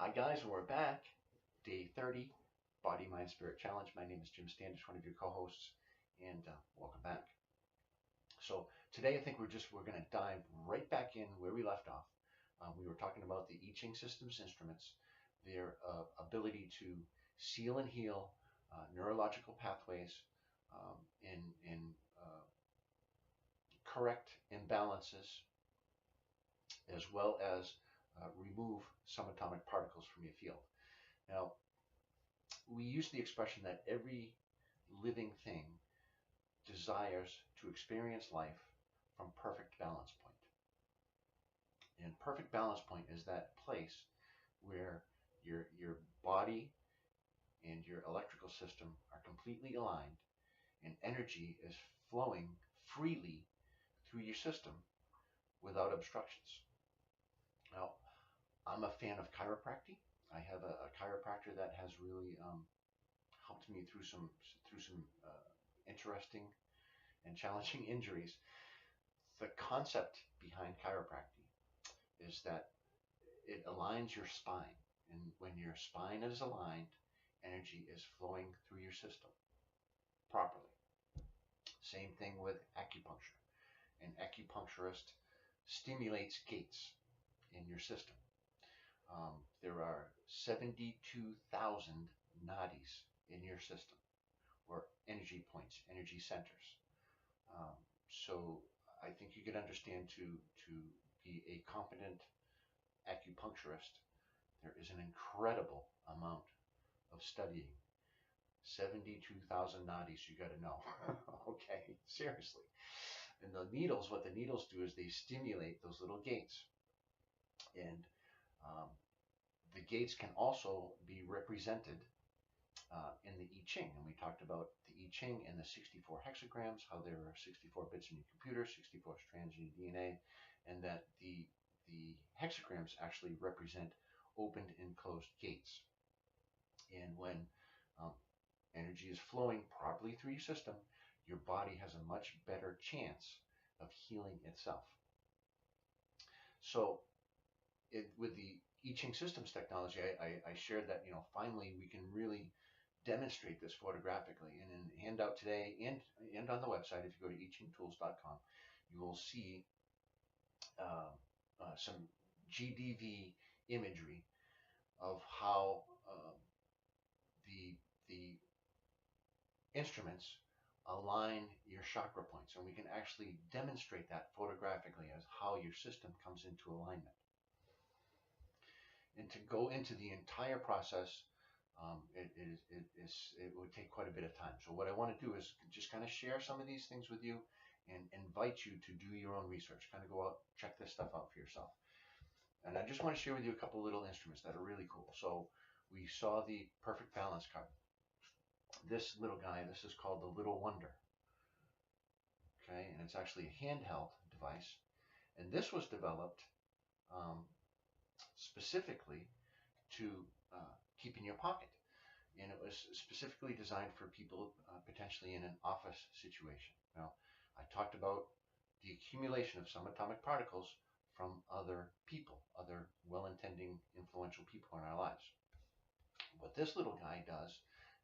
Hi guys, we're back. Day 30, Body, Mind, Spirit Challenge. My name is Jim Standish, one of your co-hosts, and welcome back. So today I think we're going to dive right back in where we left off. We were talking about the I Ching systems instruments, their ability to seal and heal neurological pathways, in correct imbalances, as well as remove subatomic particles from your field. Now, we use the expression that every living thing desires to experience life from perfect balance point. And perfect balance point is that place where your body and your electrical system are completely aligned and energy is flowing freely through your system without obstructions. Now, I'm a fan of chiropractic. I have a chiropractor that has really helped me through some interesting and challenging injuries. The concept behind chiropractic is that it aligns your spine, and when your spine is aligned, energy is flowing through your system properly. Same thing with acupuncture. An acupuncturist stimulates gates in your system. There are 72,000 nadis in your system, or energy points, energy centers. So I think you could understand to be a competent acupuncturist, there is an incredible amount of studying. 72,000 nadis, you got to know. Okay, seriously. And the needles, what the needles do is they stimulate those little gates. And um, the gates can also be represented in the I Ching. And we talked about the I Ching and the 64 hexagrams, how there are 64 bits in your computer, 64 strands in your DNA, and that the hexagrams actually represent opened and closed gates. And when um, energy is flowing properly through your system, your body has a much better chance of healing itself. So with the I Ching systems technology, I shared that, finally we can really demonstrate this photographically. And in the handout today and on the website, if you go to ichingtools.com, you will see some GDV imagery of how the instruments align your chakra points, and we can actually demonstrate that photographically as how your system comes into alignment. And to go into the entire process, it would take quite a bit of time. So what I want to do is just kind of share some of these things with you and invite you to do your own research. Kind of go out, check this stuff out for yourself. And I just want to share with you a couple little instruments that are really cool. So we saw the perfect balance card. This little guy, this is called the Little Wonder. Okay, and it's actually a handheld device. And this was developed um, specifically to keep in your pocket. And it was specifically designed for people potentially in an office situation. Now, I talked about the accumulation of subatomic particles from other people, other well-intending, influential people in our lives. What this little guy does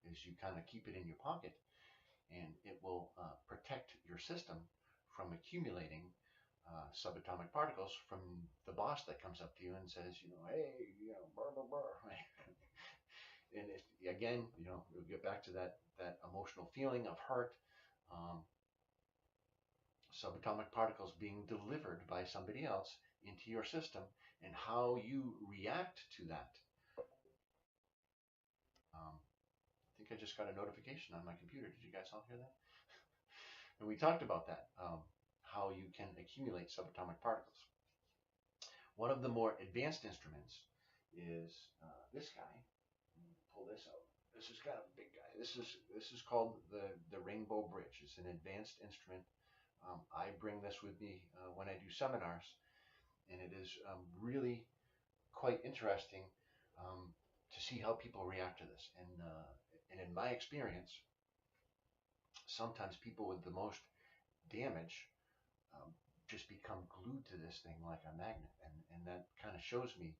is you kind of keep it in your pocket, and it will protect your system from accumulating subatomic particles from the boss that comes up to you and says, hey, blah, blah, blah. And again, we'll get back to that emotional feeling of hurt, subatomic particles being delivered by somebody else into your system, and how you react to that. I think I just got a notification on my computer. Did you guys all hear that? And we talked about that, how you can accumulate subatomic particles. One of the more advanced instruments is this guy. Pull this out. This is kind of a big guy. This is called the Rainbow Bridge. It's an advanced instrument. I bring this with me when I do seminars, and it is really quite interesting to see how people react to this. And in my experience, sometimes people with the most damage just become glued to this thing like a magnet, and that kind of shows me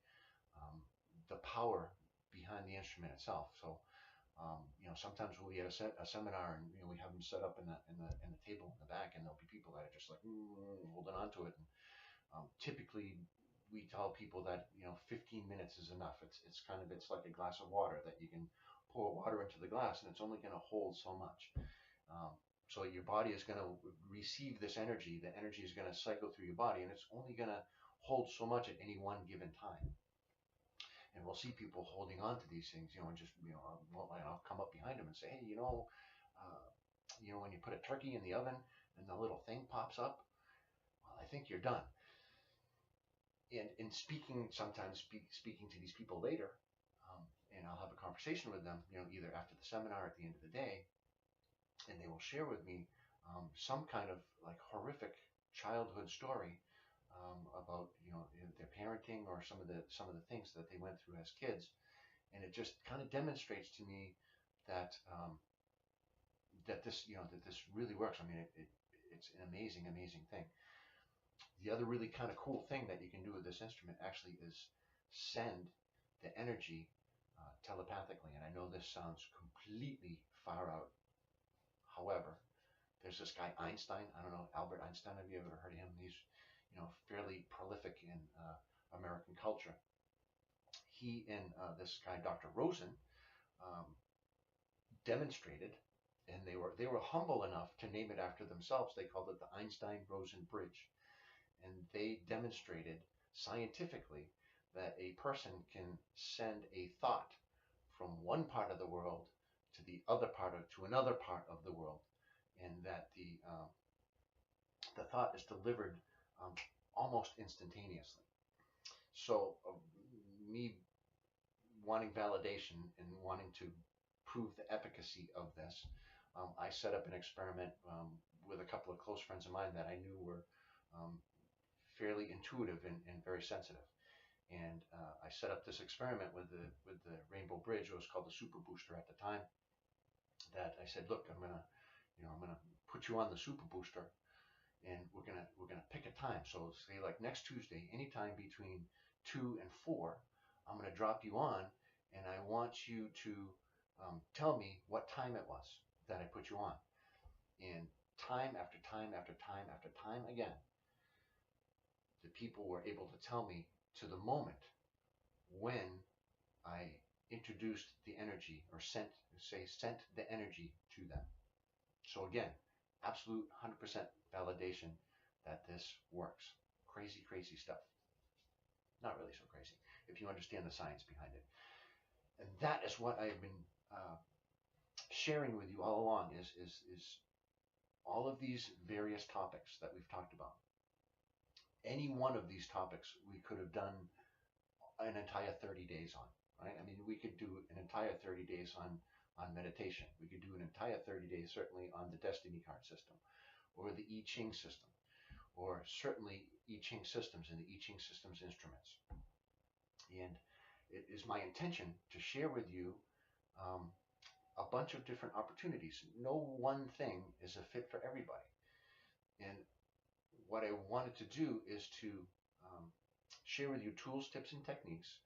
the power behind the instrument itself. So sometimes we'll be at a seminar, and we have them set up in the table in the back, and there'll be people that are just like holding on to it. And typically, we tell people that 15 minutes is enough. It's like a glass of water that you can pour water into the glass, and it's only going to hold so much. So your body is going to receive this energy. The energy is going to cycle through your body, and it's only going to hold so much at any one given time. And we'll see people holding on to these things, and just I'll come up behind them and say, hey, when you put a turkey in the oven and the little thing pops up, well, I think you're done. And in speaking, sometimes speaking to these people later, and I'll have a conversation with them, either after the seminar or at the end of the day, and they will share with me some kind of like horrific childhood story about their parenting or some of the things that they went through as kids, and it just kind of demonstrates to me that that this really works. I mean, it's an amazing thing. The other really kind of cool thing that you can do with this instrument actually is send the energy telepathically. And I know this sounds completely far out. However, there's this guy Einstein. I don't know, Albert Einstein. Have you ever heard of him? He's fairly prolific in American culture. He and this guy Dr. Rosen um, demonstrated, and they were humble enough to name it after themselves. They called it the Einstein-Rosen Bridge, and they demonstrated scientifically that a person can send a thought from one part of the world to the other to another part of the world, and that the thought is delivered almost instantaneously. So me wanting validation and wanting to prove the efficacy of this, I set up an experiment with a couple of close friends of mine that I knew were fairly intuitive and very sensitive. And I set up this experiment with the Rainbow Bridge. It was called the Super Booster at the time. That I said, look, I'm gonna put you on the Super Booster, and we're gonna pick a time. So say like next Tuesday, anytime between 2 and 4, I'm gonna drop you on, and I want you to tell me what time it was that I put you on. And time after time after time after time again, the people were able to tell me to the moment when I introduced the energy or sent the energy to them. So again, absolute 100% validation that this works. Crazy, crazy stuff. Not really so crazy if you understand the science behind it. And that is what I've been sharing with you all along is all of these various topics that we've talked about. Any one of these topics we could have done an entire 30 days on, right? I mean, we could do an entire 30 days on meditation. We could do an entire 30 days certainly on the Destiny card system or the I Ching system, or certainly I Ching systems and the I Ching systems instruments. And it is my intention to share with you a bunch of different opportunities. No one thing is a fit for everybody. And what I wanted to do is to share with you tools, tips, and techniques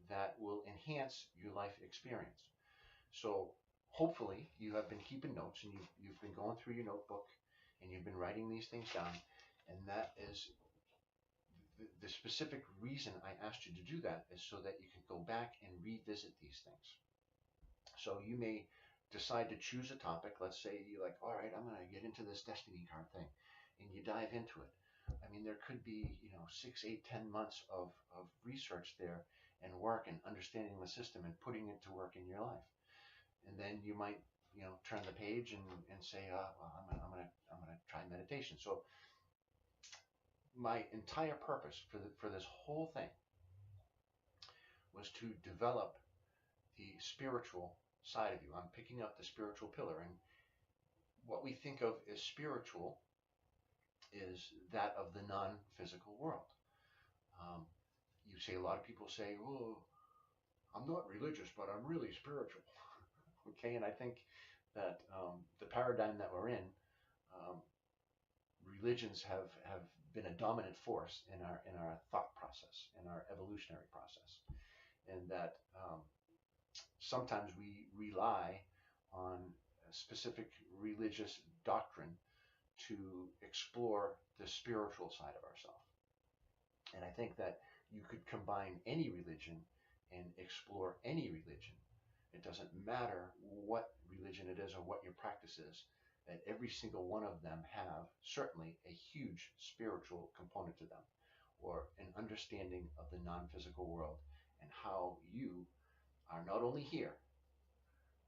that will enhance your life experience. So hopefully you have been keeping notes, and you've been going through your notebook, and you've been writing these things down. And that is the specific reason I asked you to do that, is so that you can go back and revisit these things. So you may decide to choose a topic. Let's say you're like, all right, I'm going to get into this Destiny card thing, and you dive into it. I mean, there could be 6, 8, 10 months of research there, and work, and understanding the system and putting it to work in your life. And then you might turn the page and say, well, I'm gonna try meditation. So my entire purpose for this whole thing was to develop the spiritual side of you. I'm picking up the spiritual pillar, and what we think of as spiritual is that of the non-physical world. You say, a lot of people say, "Oh, I'm not religious, but I'm really spiritual." Okay, and I think that the paradigm that we're in, religions have been a dominant force in our thought process, in our evolutionary process. and that sometimes we rely on a specific religious doctrine to explore the spiritual side of ourselves. And I think that you could combine any religion and explore any religion. It doesn't matter what religion it is or what your practice is, that every single one of them have certainly a huge spiritual component to them, or an understanding of the non-physical world and how you are not only here,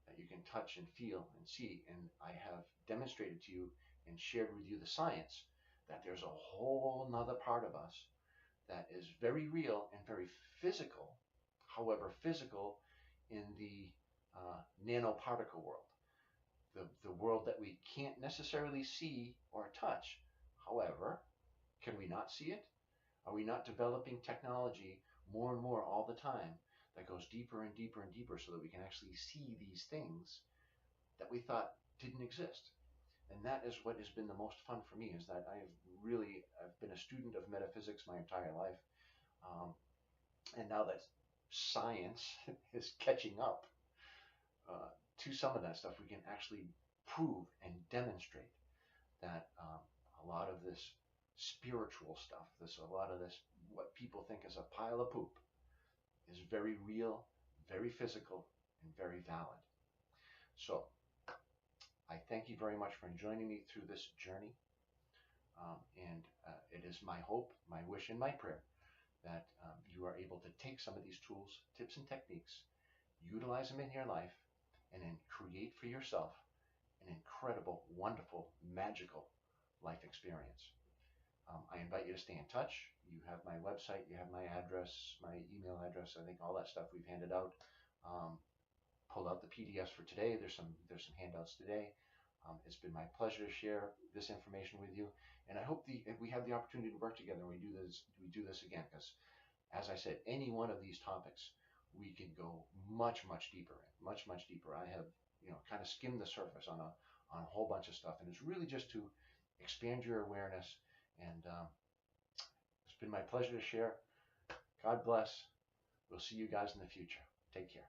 that you can touch and feel and see. And I have demonstrated to you and shared with you the science that there's a whole nother part of us that is very real and very physical, however, physical in the nanoparticle world, the world that we can't necessarily see or touch. However, can we not see it? Are we not developing technology more and more all the time that goes deeper and deeper and deeper so that we can actually see these things that we thought didn't exist? And that is what has been the most fun for me, is that I've been a student of metaphysics my entire life. And now that science is catching up to some of that stuff, we can actually prove and demonstrate that a lot of this spiritual stuff, a lot of this, what people think is a pile of poop, is very real, very physical, and very valid. So I thank you very much for joining me through this journey. And it is my hope, my wish, and my prayer that you are able to take some of these tools, tips, and techniques, utilize them in your life, and then create for yourself an incredible, wonderful, magical life experience. I invite you to stay in touch. You have my website, you have my address, my email address. I think all that stuff we've handed out. Pulled out the PDFs for today. There's some handouts today. It's been my pleasure to share this information with you, and I hope we have the opportunity to work together and we do this again, because as I said, any one of these topics we can go much deeper in, much deeper. I have kind of skimmed the surface on a whole bunch of stuff, and it's really just to expand your awareness. And it's been my pleasure to share. God bless. We'll see you guys in the future. Take care.